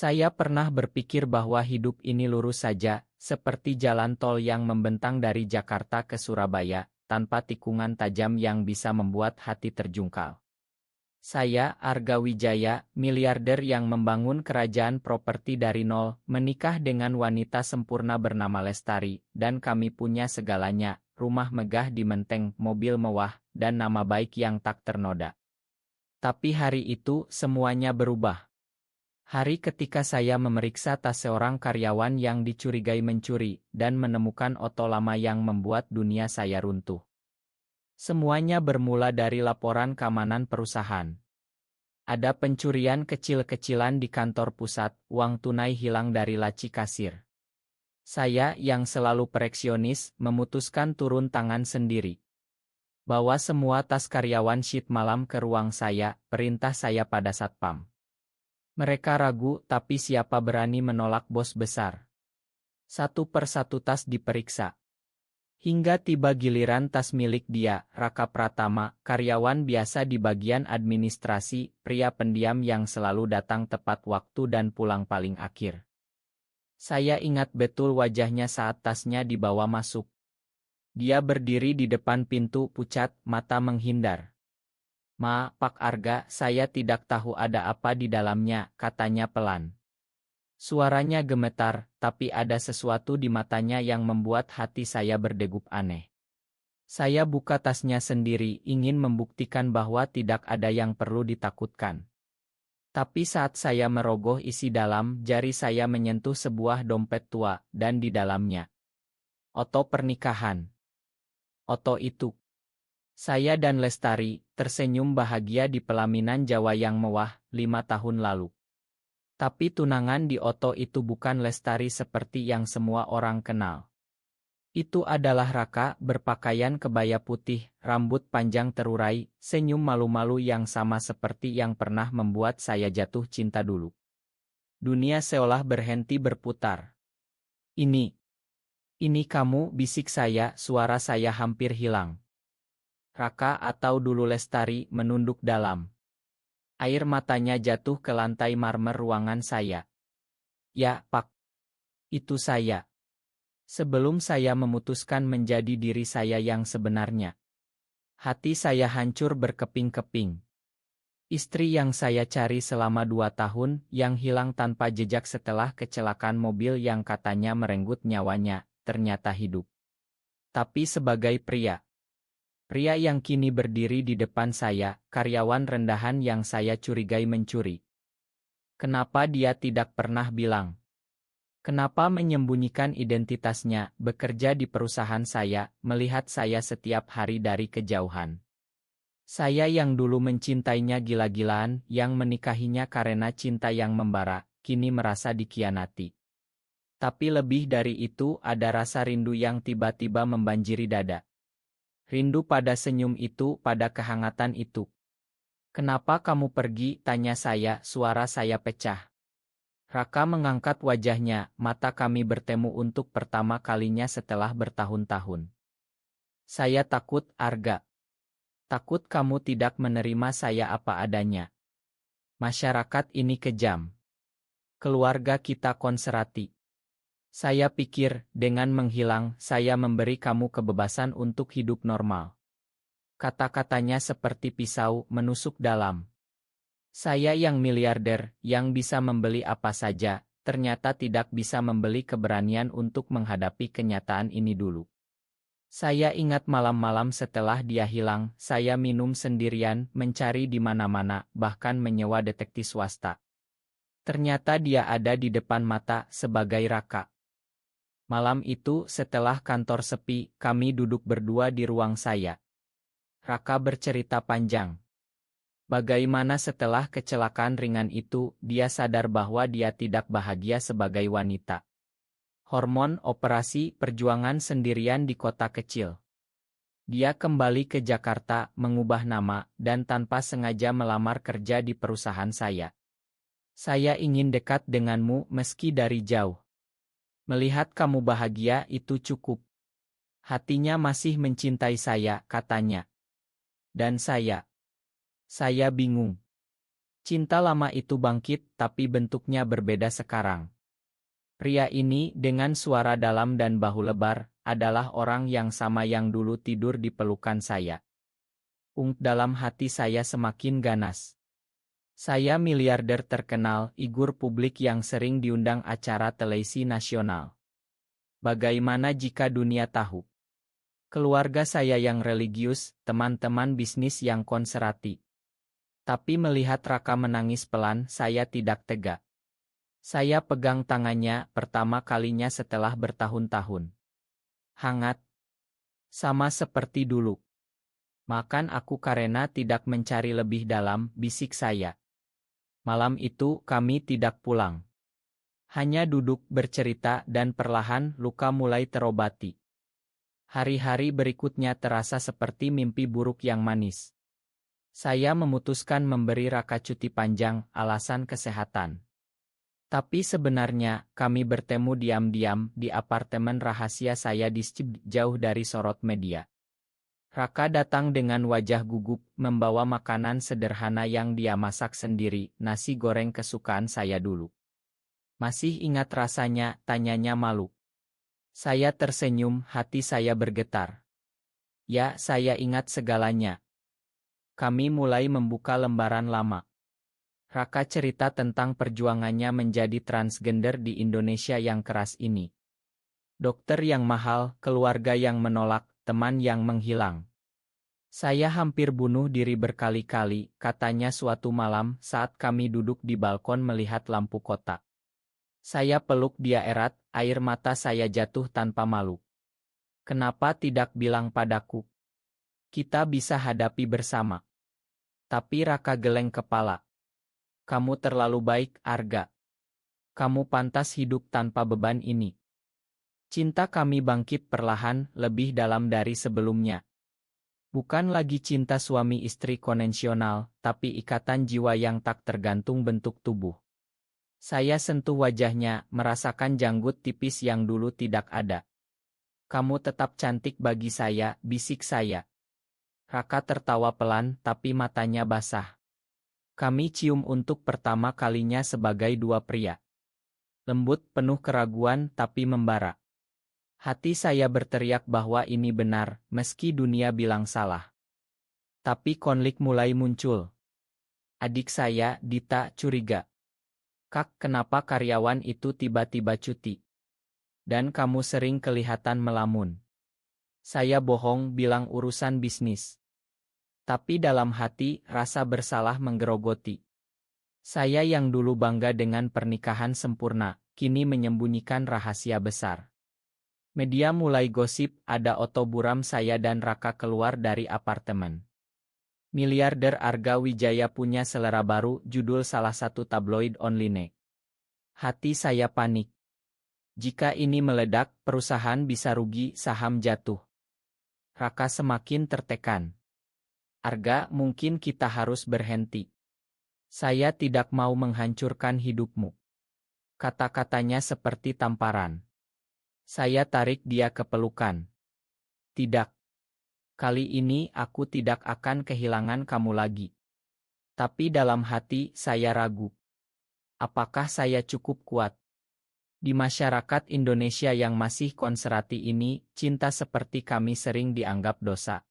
Saya pernah berpikir bahwa hidup ini lurus saja, seperti jalan tol yang membentang dari Jakarta ke Surabaya, tanpa tikungan tajam yang bisa membuat hati terjungkal. Saya, Arga Wijaya, miliarder yang membangun kerajaan properti dari nol, menikah dengan wanita sempurna bernama Lestari, dan kami punya segalanya, rumah megah di Menteng, mobil mewah, dan nama baik yang tak ternoda. Tapi hari itu, semuanya berubah. Hari ketika saya memeriksa tas seorang karyawan yang dicurigai mencuri, dan menemukan oto lama yang membuat dunia saya runtuh. Semuanya bermula dari laporan keamanan perusahaan. Ada pencurian kecil-kecilan di kantor pusat, uang tunai hilang dari laci kasir. Saya yang selalu pereksionis, memutuskan turun tangan sendiri. Bawa semua tas karyawan shift malam ke ruang saya, perintah saya pada satpam. Mereka ragu, tapi siapa berani menolak bos besar? Satu persatu tas diperiksa. Hingga tiba giliran tas milik dia, Raka Pratama, karyawan biasa di bagian administrasi, pria pendiam yang selalu datang tepat waktu dan pulang paling akhir. Saya ingat betul wajahnya saat tasnya dibawa masuk. Dia berdiri di depan pintu pucat, mata menghindar. Pak Arga, saya tidak tahu ada apa di dalamnya, katanya pelan. Suaranya gemetar, tapi ada sesuatu di matanya yang membuat hati saya berdegup aneh. Saya buka tasnya sendiri, ingin membuktikan bahwa tidak ada yang perlu ditakutkan. Tapi saat saya merogoh isi dalam, jari saya menyentuh sebuah dompet tua, dan di dalamnya oto pernikahan. Oto itu. Saya dan Lestari tersenyum bahagia di pelaminan Jawa yang mewah 5 tahun lalu. Tapi tunangan di oto itu bukan Lestari seperti yang semua orang kenal. Itu adalah Raka, berpakaian kebaya putih, rambut panjang terurai, senyum malu-malu yang sama seperti yang pernah membuat saya jatuh cinta dulu. Dunia seolah berhenti berputar. Ini kamu, bisik saya, suara saya hampir hilang. Raka atau dulu Lestari menunduk dalam. Air matanya jatuh ke lantai marmer ruangan saya. Ya, Pak. Itu saya. Sebelum saya memutuskan menjadi diri saya yang sebenarnya. Hati saya hancur berkeping-keping. Istri yang saya cari selama 2 tahun, yang hilang tanpa jejak setelah kecelakaan mobil yang katanya merenggut nyawanya, ternyata hidup. Tapi sebagai pria yang kini berdiri di depan saya, karyawan rendahan yang saya curigai mencuri. Kenapa dia tidak pernah bilang? Kenapa menyembunyikan identitasnya, bekerja di perusahaan saya, melihat saya setiap hari dari kejauhan? Saya yang dulu mencintainya gila-gilaan, yang menikahinya karena cinta yang membara, kini merasa dikhianati. Tapi lebih dari itu, ada rasa rindu yang tiba-tiba membanjiri dada. Rindu pada senyum itu, pada kehangatan itu. Kenapa kamu pergi? Tanya saya, suara saya pecah. Raka mengangkat wajahnya, mata kami bertemu untuk pertama kalinya setelah bertahun-tahun. Saya takut, Arga. Takut kamu tidak menerima saya apa adanya. Masyarakat ini kejam. Keluarga kita konserati. Saya pikir, dengan menghilang, saya memberi kamu kebebasan untuk hidup normal. Kata-katanya seperti pisau menusuk dalam. Saya yang miliarder, yang bisa membeli apa saja, ternyata tidak bisa membeli keberanian untuk menghadapi kenyataan ini dulu. Saya ingat malam-malam setelah dia hilang, saya minum sendirian, mencari di mana-mana, bahkan menyewa detektif swasta. Ternyata dia ada di depan mata, sebagai Raka. Malam itu, setelah kantor sepi, kami duduk berdua di ruang saya. Raka bercerita panjang. Bagaimana setelah kecelakaan ringan itu, dia sadar bahwa dia tidak bahagia sebagai wanita. Hormon, operasi, perjuangan sendirian di kota kecil. Dia kembali ke Jakarta, mengubah nama, dan tanpa sengaja melamar kerja di perusahaan saya. Saya ingin dekat denganmu meski dari jauh. Melihat kamu bahagia itu cukup. Hatinya masih mencintai saya, katanya. Dan saya bingung. Cinta lama itu bangkit, tapi bentuknya berbeda sekarang. Pria ini, dengan suara dalam dan bahu lebar, adalah orang yang sama yang dulu tidur di pelukan saya. Dalam hati saya semakin ganas. Saya miliarder terkenal, figur publik yang sering diundang acara televisi nasional. Bagaimana jika dunia tahu? Keluarga saya yang religius, teman-teman bisnis yang konservatif. Tapi melihat Raka menangis pelan, saya tidak tega. Saya pegang tangannya pertama kalinya setelah bertahun-tahun. Hangat. Sama seperti dulu. Makan aku karena tidak mencari lebih dalam, bisik saya. Malam itu kami tidak pulang. Hanya duduk bercerita dan perlahan luka mulai terobati. Hari-hari berikutnya terasa seperti mimpi buruk yang manis. Saya memutuskan memberi Raka cuti panjang, alasan kesehatan. Tapi sebenarnya, kami bertemu diam-diam di apartemen rahasia saya di Stib, jauh dari sorot media. Raka datang dengan wajah gugup, membawa makanan sederhana yang dia masak sendiri, nasi goreng kesukaan saya dulu. Masih ingat rasanya, tanyanya malu. Saya tersenyum, hati saya bergetar. Ya, saya ingat segalanya. Kami mulai membuka lembaran lama. Raka cerita tentang perjuangannya menjadi transgender di Indonesia yang keras ini. Dokter yang mahal, keluarga yang menolak, teman yang menghilang. Saya hampir bunuh diri berkali-kali, katanya suatu malam saat kami duduk di balkon melihat lampu kota. Saya peluk dia erat, air mata saya jatuh tanpa malu. Kenapa tidak bilang padaku? Kita bisa hadapi bersama. Tapi Raka geleng kepala. Kamu terlalu baik, Arga. Kamu pantas hidup tanpa beban ini. Cinta kami bangkit perlahan, lebih dalam dari sebelumnya. Bukan lagi cinta suami istri konvensional, tapi ikatan jiwa yang tak tergantung bentuk tubuh. Saya sentuh wajahnya, merasakan janggut tipis yang dulu tidak ada. Kamu tetap cantik bagi saya, bisik saya. Raka tertawa pelan, tapi matanya basah. Kami cium untuk pertama kalinya sebagai dua pria. Lembut, penuh keraguan, tapi membara. Hati saya berteriak bahwa ini benar, meski dunia bilang salah. Tapi konflik mulai muncul. Adik saya, Dita, curiga. Kak, kenapa karyawan itu tiba-tiba cuti? Dan kamu sering kelihatan melamun. Saya bohong, bilang urusan bisnis. Tapi dalam hati, rasa bersalah menggerogoti. Saya yang dulu bangga dengan pernikahan sempurna, kini menyembunyikan rahasia besar. Media mulai gosip, ada oto buram saya dan Raka keluar dari apartemen. Miliarder Arga Wijaya punya selera baru, judul salah satu tabloid online. Hati saya panik. Jika ini meledak, perusahaan bisa rugi, saham jatuh. Raka semakin tertekan. Arga, mungkin kita harus berhenti. Saya tidak mau menghancurkan hidupmu. Kata-katanya seperti tamparan. Saya tarik dia ke pelukan. Tidak. Kali ini aku tidak akan kehilangan kamu lagi. Tapi dalam hati saya ragu. Apakah saya cukup kuat? Di masyarakat Indonesia yang masih konservatif ini, cinta seperti kami sering dianggap dosa.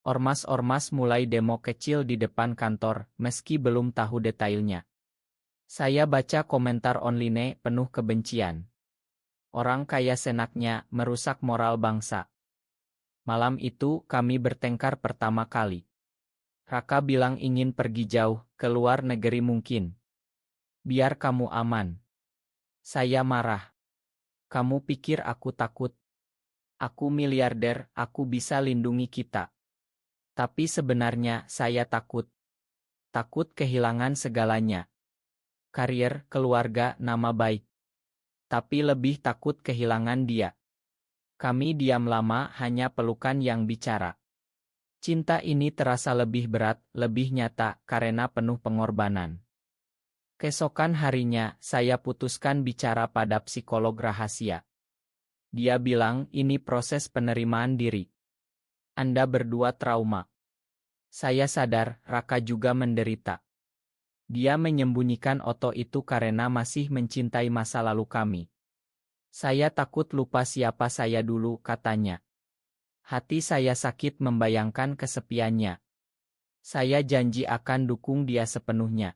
Ormas-ormas mulai demo kecil di depan kantor, meski belum tahu detailnya. Saya baca komentar online penuh kebencian. Orang kaya senaknya, merusak moral bangsa. Malam itu, kami bertengkar pertama kali. Raka bilang ingin pergi jauh, ke luar negeri mungkin. Biar kamu aman. Saya marah. Kamu pikir aku takut? Aku miliarder, aku bisa lindungi kita. Tapi sebenarnya saya takut. Takut kehilangan segalanya. Karier, keluarga, nama baik. Tapi lebih takut kehilangan dia. Kami diam lama, hanya pelukan yang bicara. Cinta ini terasa lebih berat, lebih nyata, karena penuh pengorbanan. Keesokan harinya, saya putuskan bicara pada psikolog rahasia. Dia bilang, ini proses penerimaan diri. Anda berdua trauma. Saya sadar, Raka juga menderita. Dia menyembunyikan Otto itu karena masih mencintai masa lalu kami. Saya takut lupa siapa saya dulu, katanya. Hati saya sakit membayangkan kesepiannya. Saya janji akan dukung dia sepenuhnya.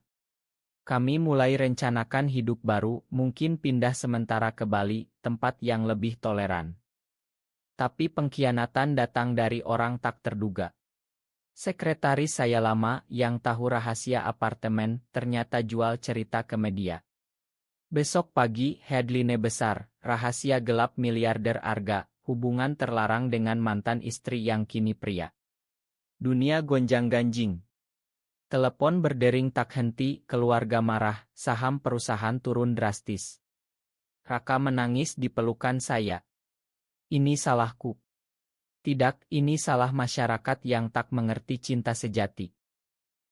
Kami mulai rencanakan hidup baru, mungkin pindah sementara ke Bali, tempat yang lebih toleran. Tapi pengkhianatan datang dari orang tak terduga. Sekretaris saya lama, yang tahu rahasia apartemen, ternyata jual cerita ke media. Besok pagi, headline besar, rahasia gelap miliarder Arga, hubungan terlarang dengan mantan istri yang kini pria. Dunia gonjang-ganjing. Telepon berdering tak henti, keluarga marah, saham perusahaan turun drastis. Raka menangis di pelukan saya. Ini salahku. Tidak, ini salah masyarakat yang tak mengerti cinta sejati.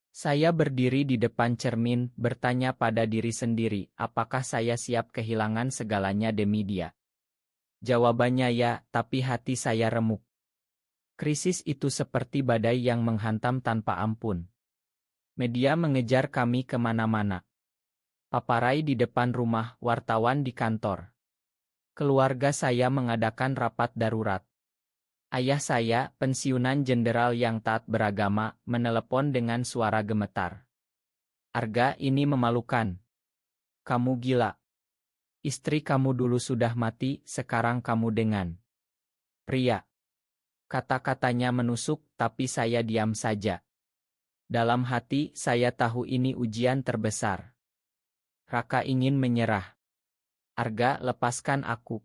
Saya berdiri di depan cermin, bertanya pada diri sendiri, apakah saya siap kehilangan segalanya demi dia? Jawabannya ya, tapi hati saya remuk. Krisis itu seperti badai yang menghantam tanpa ampun. Media mengejar kami kemana-mana. Paparai di depan rumah, wartawan di kantor. Keluarga saya mengadakan rapat darurat. Ayah saya, pensiunan jenderal yang taat beragama, menelepon dengan suara gemetar. Arga, ini memalukan. Kamu gila. Istri kamu dulu sudah mati, sekarang kamu dengan pria. Kata-katanya menusuk, tapi saya diam saja. Dalam hati, saya tahu ini ujian terbesar. Raka ingin menyerah. Arga, lepaskan aku.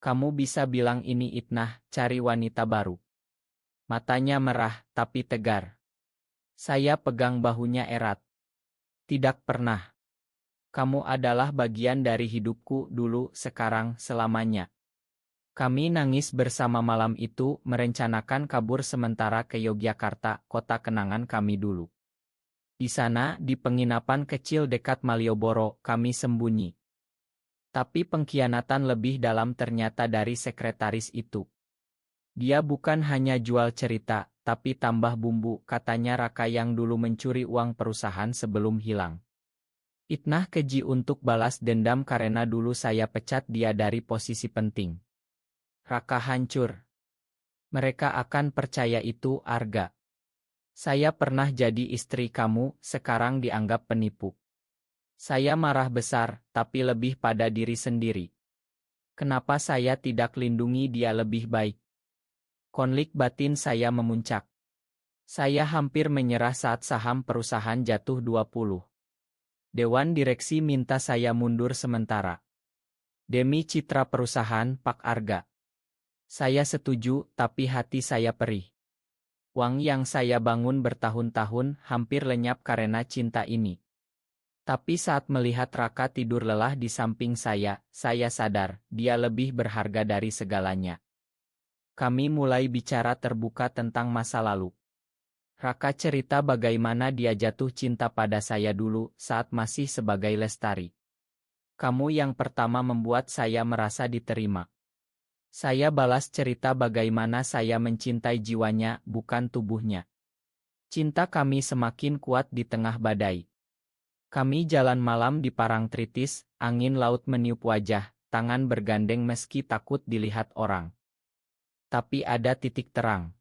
Kamu bisa bilang ini itnah, cari wanita baru. Matanya merah, tapi tegar. Saya pegang bahunya erat. Tidak pernah. Kamu adalah bagian dari hidupku dulu, sekarang, selamanya. Kami nangis bersama malam itu, merencanakan kabur sementara ke Yogyakarta, kota kenangan kami dulu. Di sana, di penginapan kecil dekat Malioboro, kami sembunyi. Tapi pengkhianatan lebih dalam ternyata dari sekretaris itu. Dia bukan hanya jual cerita, tapi tambah bumbu, katanya Raka yang dulu mencuri uang perusahaan sebelum hilang. Itnah keji untuk balas dendam karena dulu saya pecat dia dari posisi penting. Raka hancur. Mereka akan percaya itu, Arga. Saya pernah jadi istri kamu, sekarang dianggap penipu. Saya marah besar, tapi lebih pada diri sendiri. Kenapa saya tidak lindungi dia lebih baik? Konflik batin saya memuncak. Saya hampir menyerah saat saham perusahaan jatuh 20. Dewan direksi minta saya mundur sementara. Demi citra perusahaan, Pak Arga. Saya setuju, tapi hati saya perih. Uang yang saya bangun bertahun-tahun hampir lenyap karena cinta ini. Tapi saat melihat Raka tidur lelah di samping saya sadar, dia lebih berharga dari segalanya. Kami mulai bicara terbuka tentang masa lalu. Raka cerita bagaimana dia jatuh cinta pada saya dulu saat masih sebagai Lestari. Kamu yang pertama membuat saya merasa diterima. Saya balas cerita bagaimana saya mencintai jiwanya, bukan tubuhnya. Cinta kami semakin kuat di tengah badai. Kami jalan malam di Parangtritis, angin laut meniup wajah, tangan bergandeng meski takut dilihat orang. Tapi ada titik terang.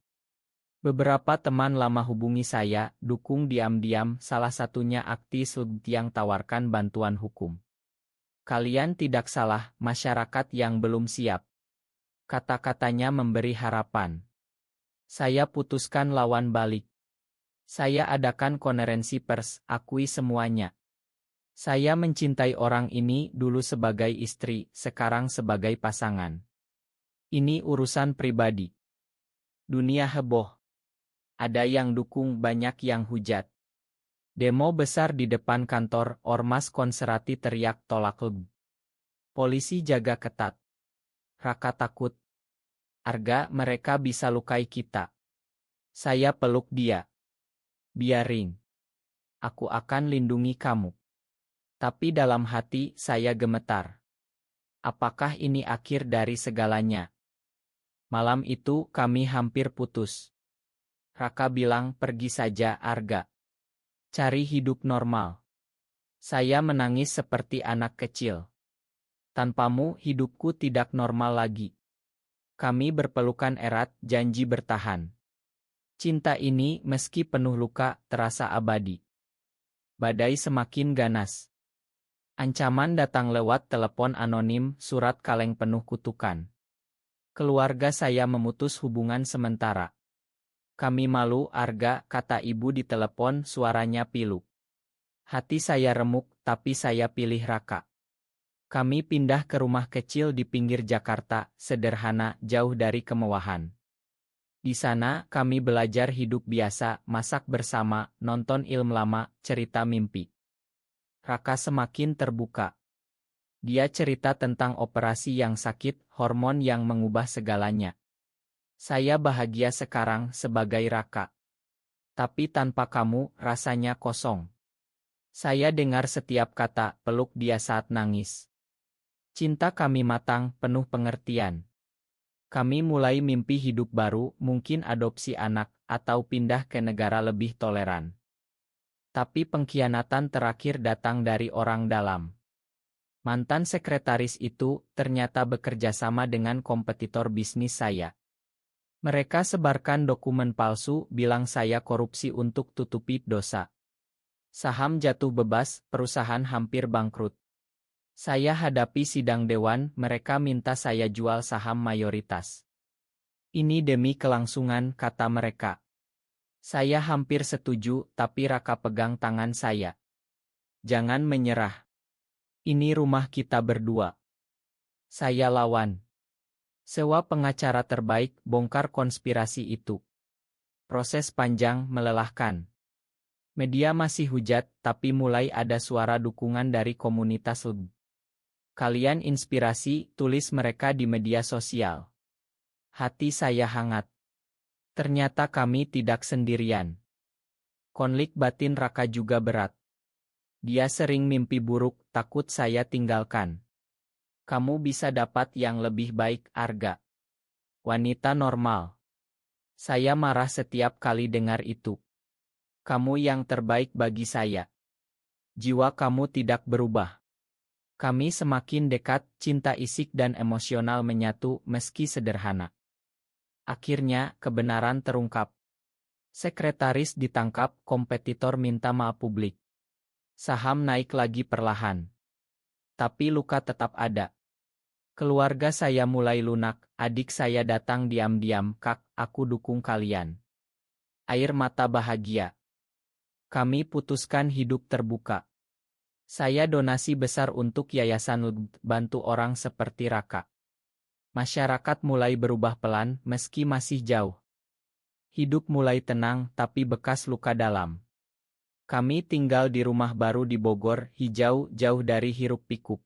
Beberapa teman lama hubungi saya, dukung diam-diam, salah satunya aktis yang tawarkan bantuan hukum. Kalian tidak salah, masyarakat yang belum siap. Kata-katanya memberi harapan. Saya putuskan lawan balik. Saya adakan konferensi pers, akui semuanya. Saya mencintai orang ini dulu sebagai istri, sekarang sebagai pasangan. Ini urusan pribadi. Dunia heboh. Ada yang dukung, banyak yang hujat. Demo besar di depan kantor, ormas konserati teriak tolak LGB. Polisi jaga ketat. Raka takut. Arga, mereka bisa lukai kita. Saya peluk dia. Biarin. Aku akan lindungi kamu. Tapi dalam hati, saya gemetar. Apakah ini akhir dari segalanya? Malam itu, kami hampir putus. Raka bilang, pergi saja, Arga. Cari hidup normal. Saya menangis seperti anak kecil. Tanpamu, hidupku tidak normal lagi. Kami berpelukan erat, janji bertahan. Cinta ini, meski penuh luka, terasa abadi. Badai semakin ganas. Ancaman datang lewat telepon anonim, surat kaleng penuh kutukan. Keluarga saya memutus hubungan sementara. Kami malu, Arga, kata ibu di telepon, suaranya pilu. Hati saya remuk, tapi saya pilih Raka. Kami pindah ke rumah kecil di pinggir Jakarta, sederhana, jauh dari kemewahan. Di sana, kami belajar hidup biasa, masak bersama, nonton film lama, cerita mimpi. Raka semakin terbuka. Dia cerita tentang operasi yang sakit, hormon yang mengubah segalanya. Saya bahagia sekarang sebagai Raka. Tapi tanpa kamu, rasanya kosong. Saya dengar setiap kata, peluk dia saat nangis. Cinta kami matang, penuh pengertian. Kami mulai mimpi hidup baru, mungkin adopsi anak, atau pindah ke negara lebih toleran. Tapi pengkhianatan terakhir datang dari orang dalam. Mantan sekretaris itu ternyata bekerja sama dengan kompetitor bisnis saya. Mereka sebarkan dokumen palsu, bilang saya korupsi untuk tutupi dosa. Saham jatuh bebas, perusahaan hampir bangkrut. Saya hadapi sidang dewan, mereka minta saya jual saham mayoritas. Ini demi kelangsungan, kata mereka. Saya hampir setuju, tapi Raka pegang tangan saya. Jangan menyerah. Ini rumah kita berdua. Saya lawan. Sewa pengacara terbaik, bongkar konspirasi itu. Proses panjang, melelahkan. Media masih hujat, tapi mulai ada suara dukungan dari komunitas LB. Kalian inspirasi, tulis mereka di media sosial. Hati saya hangat. Ternyata kami tidak sendirian. Konflik batin Raka juga berat. Dia sering mimpi buruk, takut saya tinggalkan. Kamu bisa dapat yang lebih baik, Arga. Wanita normal. Saya marah setiap kali dengar itu. Kamu yang terbaik bagi saya. Jiwa kamu tidak berubah. Kami semakin dekat, cinta isik dan emosional menyatu meski sederhana. Akhirnya, kebenaran terungkap. Sekretaris ditangkap, kompetitor minta maaf publik. Saham naik lagi perlahan. Tapi luka tetap ada. Keluarga saya mulai lunak, adik saya datang diam-diam, Kak, aku dukung kalian. Air mata bahagia. Kami putuskan hidup terbuka. Saya donasi besar untuk yayasan LB, bantu orang seperti Raka. Masyarakat mulai berubah pelan, meski masih jauh. Hidup mulai tenang, tapi bekas luka dalam. Kami tinggal di rumah baru di Bogor, hijau, jauh dari hiruk pikuk.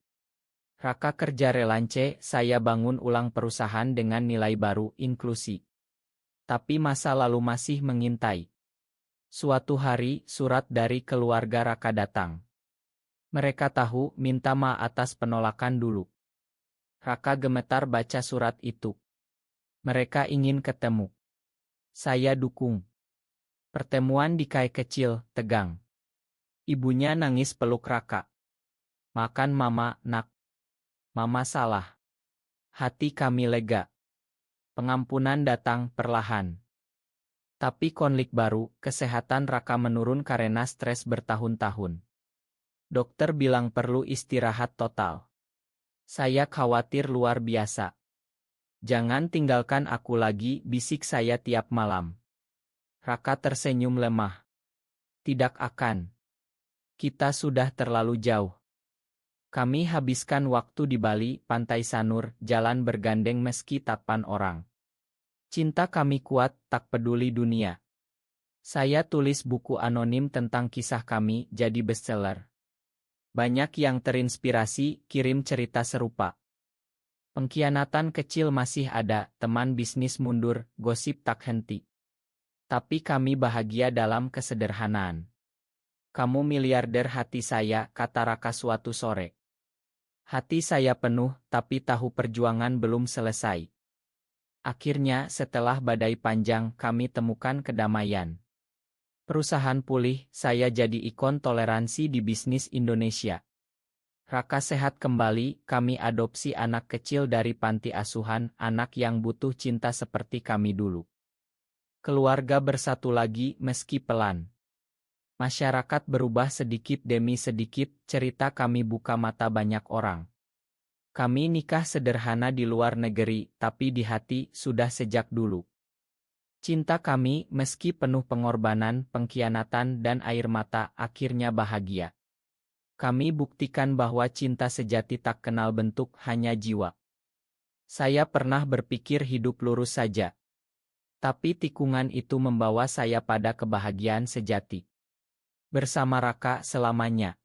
Raka kerja relance, saya bangun ulang perusahaan dengan nilai baru, inklusi. Tapi masa lalu masih mengintai. Suatu hari, surat dari keluarga Raka datang. Mereka tahu, minta maaf atas penolakan dulu. Raka gemetar baca surat itu. Mereka ingin ketemu. Saya dukung. Pertemuan di kai kecil, tegang. Ibunya nangis peluk Raka. Makan mama, nak. Mama salah. Hati kami lega. Pengampunan datang perlahan. Tapi konflik baru, kesehatan Raka menurun karena stres bertahun-tahun. Dokter bilang perlu istirahat total. Saya khawatir luar biasa. Jangan tinggalkan aku lagi, bisik saya tiap malam. Raka tersenyum lemah. Tidak akan. Kita sudah terlalu jauh. Kami habiskan waktu di Bali, Pantai Sanur, jalan bergandeng meski tapan orang. Cinta kami kuat, tak peduli dunia. Saya tulis buku anonim tentang kisah kami, jadi bestseller. Banyak yang terinspirasi, kirim cerita serupa. Pengkhianatan kecil masih ada, teman bisnis mundur, gosip tak henti. Tapi kami bahagia dalam kesederhanaan. Kamu miliarder hati saya, kata Raka suatu sore. Hati saya penuh, tapi tahu perjuangan belum selesai. Akhirnya, setelah badai panjang, kami temukan kedamaian. Perusahaan pulih, saya jadi ikon toleransi di bisnis Indonesia. Raka sehat kembali, kami adopsi anak kecil dari panti asuhan, anak yang butuh cinta seperti kami dulu. Keluarga bersatu lagi meski pelan. Masyarakat berubah sedikit demi sedikit, cerita kami buka mata banyak orang. Kami nikah sederhana di luar negeri, tapi di hati sudah sejak dulu. Cinta kami, meski penuh pengorbanan, pengkhianatan, dan air mata, akhirnya bahagia. Kami buktikan bahwa cinta sejati tak kenal bentuk, hanya jiwa. Saya pernah berpikir hidup lurus saja. Tapi tikungan itu membawa saya pada kebahagiaan sejati. Bersama Raka selamanya.